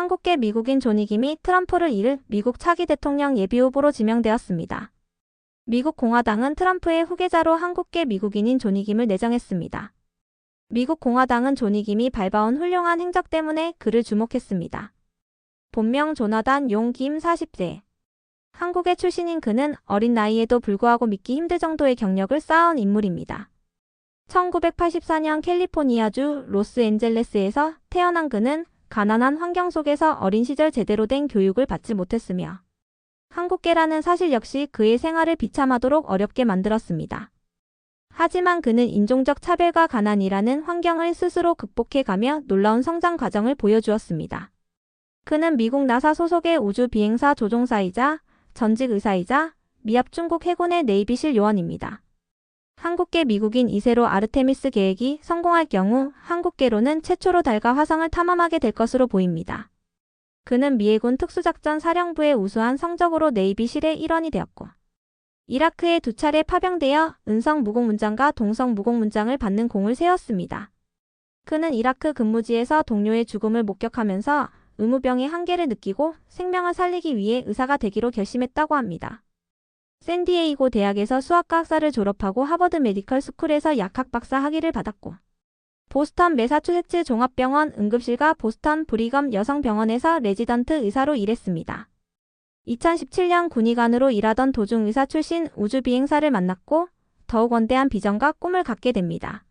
한국계 미국인 존 김이 트럼프를 이을 미국 차기 대통령 예비후보로 지명되었습니다. 미국 공화당은 트럼프의 후계자로 한국계 미국인인 존 김을 내정했습니다. 미국 공화당은 존 김이 밟아온 훌륭한 행적 때문에 그를 주목했습니다. 본명 조나단 용 김 40세. 한국의 출신인 그는 어린 나이에도 불구하고 믿기 힘들 정도의 경력을 쌓아온 인물입니다. 1984년 캘리포니아주 로스앤젤레스에서 태어난 그는 가난한 환경 속에서 어린 시절 제대로 된 교육을 받지 못했으며 한국계라는 사실 역시 그의 생활을 비참하도록 어렵게 만들었습니다. 하지만 그는 인종적 차별과 가난이라는 환경을 스스로 극복해가며 놀라운 성장 과정을 보여주었습니다. 그는 미국 나사 소속의 우주비행사 조종사이자 전직 의사이자 미합 중국 해군의 네이비실 요원입니다. 한국계 미국인 2세로 아르테미스 계획이 성공할 경우 한국계로는 최초로 달과 화성을 탐험하게 될 것으로 보입니다. 그는 미해군 특수작전 사령부의 우수한 성적으로 네이비실의 일원이 되었고 이라크에 2차례 파병되어 은성 무공문장과 동성 무공문장을 받는 공을 세웠습니다. 그는 이라크 근무지에서 동료의 죽음을 목격하면서 의무병의 한계를 느끼고 생명을 살리기 위해 의사가 되기로 결심했다고 합니다. 샌디에이고 대학에서 수학과 학사를 졸업하고 하버드 메디컬 스쿨에서 약학 박사 학위를 받았고 보스턴 매사추세츠 종합병원 응급실과 보스턴 브리검 여성병원에서 레지던트 의사로 일했습니다. 2017년 군의관으로 일하던 도중 의사 출신 우주비행사를 만났고 더욱 원대한 비전과 꿈을 갖게 됩니다.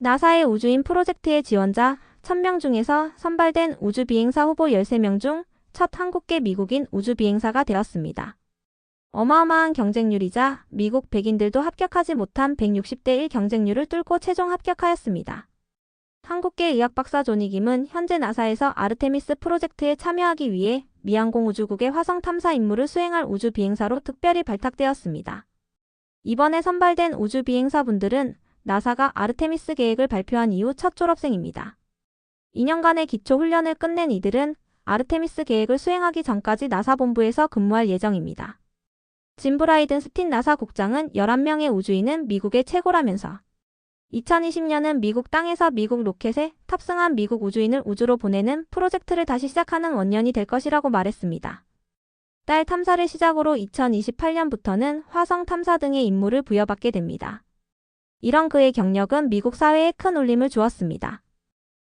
나사의 우주인 프로젝트의 지원자 1000명 중에서 선발된 우주비행사 후보 13명 중 첫 한국계 미국인 우주비행사가 되었습니다. 어마어마한 경쟁률이자 미국 백인들도 합격하지 못한 160대 1 경쟁률을 뚫고 최종 합격하였습니다. 한국계 의학박사 존 김은 현재 나사에서 아르테미스 프로젝트에 참여하기 위해 미항공우주국의 화성 탐사 임무를 수행할 우주비행사로 특별히 발탁되었습니다. 이번에 선발된 우주비행사분들은 나사가 아르테미스 계획을 발표한 이후 첫 졸업생입니다. 2년간의 기초 훈련을 끝낸 이들은 아르테미스 계획을 수행하기 전까지 나사 본부에서 근무할 예정입니다. 짐 브라이든 스틴 나사 국장은 11명의 우주인은 미국의 최고라면서 2020년은 미국 땅에서 미국 로켓에 탑승한 미국 우주인을 우주로 보내는 프로젝트를 다시 시작하는 원년이 될 것이라고 말했습니다. 달 탐사를 시작으로 2028년부터는 화성 탐사 등의 임무를 부여받게 됩니다. 이런 그의 경력은 미국 사회에 큰 울림을 주었습니다.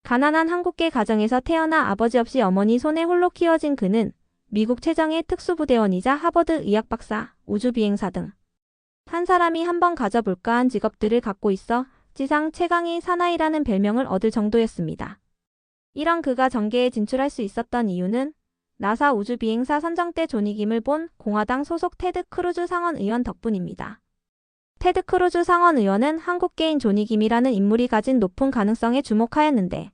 가난한 한국계 가정에서 태어나 아버지 없이 어머니 손에 홀로 키워진 그는 미국 최정예 특수부대원이자 하버드 의학박사, 우주비행사 등 한 사람이 한번 가져볼까 한 직업들을 갖고 있어 지상 최강의 사나이라는 별명을 얻을 정도였습니다. 이런 그가 정계에 진출할 수 있었던 이유는 나사 우주비행사 선정 때 존 김을 본 공화당 소속 테드 크루즈 상원 의원 덕분입니다. 테드 크루즈 상원 의원은 한국계인 존 김이라는 인물이 가진 높은 가능성에 주목하였는데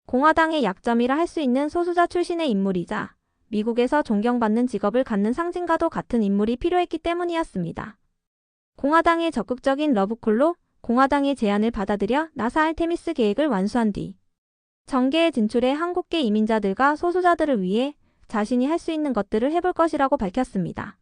공화당의 약점이라 할 수 있는 소수자 출신의 인물이자 미국에서 존경받는 직업을 갖는 상징과도 같은 인물이 필요했기 때문이었습니다. 공화당의 적극적인 러브콜로 공화당의 제안을 받아들여 나사 아르테미스 계획을 완수한 뒤 정계에 진출해 한국계 이민자들과 소수자들을 위해 자신이 할 수 있는 것들을 해볼 것이라고 밝혔습니다.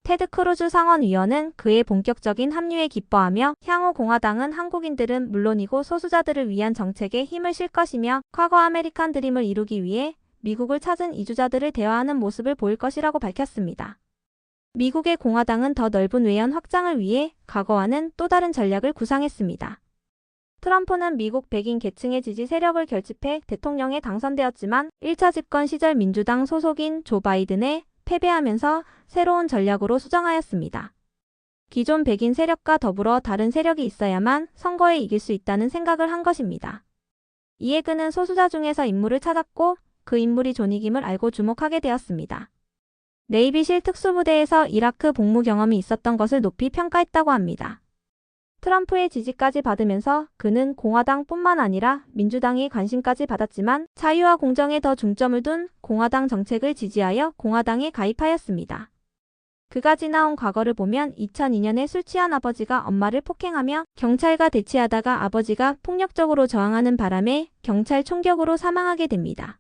테드 크루즈 상원의원은 그의 본격적인 합류에 기뻐하며 향후 공화당은 한국인들은 물론이고 소수자들을 위한 정책에 힘을 실 것이며 과거 아메리칸 드림을 이루기 위해 미국을 찾은 이주자들을 대화하는 모습을 보일 것이라고 밝혔습니다. 미국의 공화당은 더 넓은 외연 확장을 위해 과거와는 또 다른 전략을 구상했습니다. 트럼프는 미국 백인 계층의 지지 세력을 결집해 대통령에 당선되었지만 1차 집권 시절 민주당 소속인 조 바이든에 패배하면서 새로운 전략으로 수정하였습니다. 기존 백인 세력과 더불어 다른 세력이 있어야만 선거에 이길 수 있다는 생각을 한 것입니다. 이에 그는 소수자 중에서 인물을 찾았고 그 인물이 존 김을 알고 주목하게 되었습니다. 네이비실 특수부대에서 이라크 복무 경험이 있었던 것을 높이 평가했다고 합니다. 트럼프의 지지까지 받으면서 그는 공화당뿐만 아니라 민주당의 관심까지 받았지만 자유와 공정에 더 중점을 둔 공화당 정책을 지지하여 공화당에 가입하였습니다. 그가 지나온 과거를 보면 2002년에 술 취한 아버지가 엄마를 폭행하며 경찰과 대치하다가 아버지가 폭력적으로 저항하는 바람에 경찰 총격으로 사망하게 됩니다.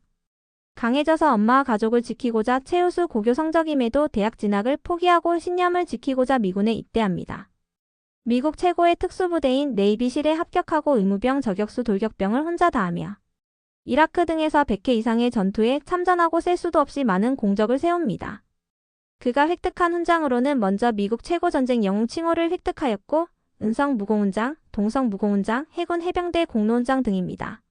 강해져서 엄마와 가족을 지키고자 최우수 고교 성적임에도 대학 진학을 포기하고 신념을 지키고자 미군에 입대합니다. 미국 최고의 특수부대인 네이비실에 합격하고 의무병 저격수 돌격병을 혼자 다하며 이라크 등에서 100회 이상의 전투에 참전하고 셀 수도 없이 많은 공적을 세웁니다. 그가 획득한 훈장으로는 먼저 미국 최고 전쟁 영웅 칭호를 획득하였고 은성 무공훈장, 동성 무공훈장, 해군 해병대 공로훈장 등입니다.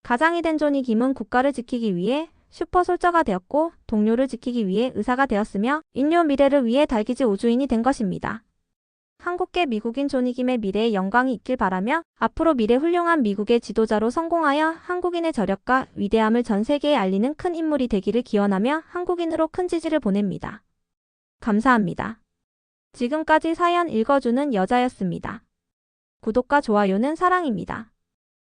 가장이 된 존이 김은 국가를 지키기 위해 슈퍼솔저가 되었고 동료를 지키기 위해 의사가 되었으며 인류 미래를 위해 달기지 우주인이 된 것입니다. 한국계 미국인 존이 김의 미래에 영광이 있길 바라며 앞으로 미래 훌륭한 미국의 지도자로 성공하여 한국인의 저력과 위대함을 전 세계에 알리는 큰 인물이 되기를 기원하며 한국인으로 큰 지지를 보냅니다. 감사합니다. 지금까지 사연 읽어주는 여자였습니다. 구독과 좋아요는 사랑입니다.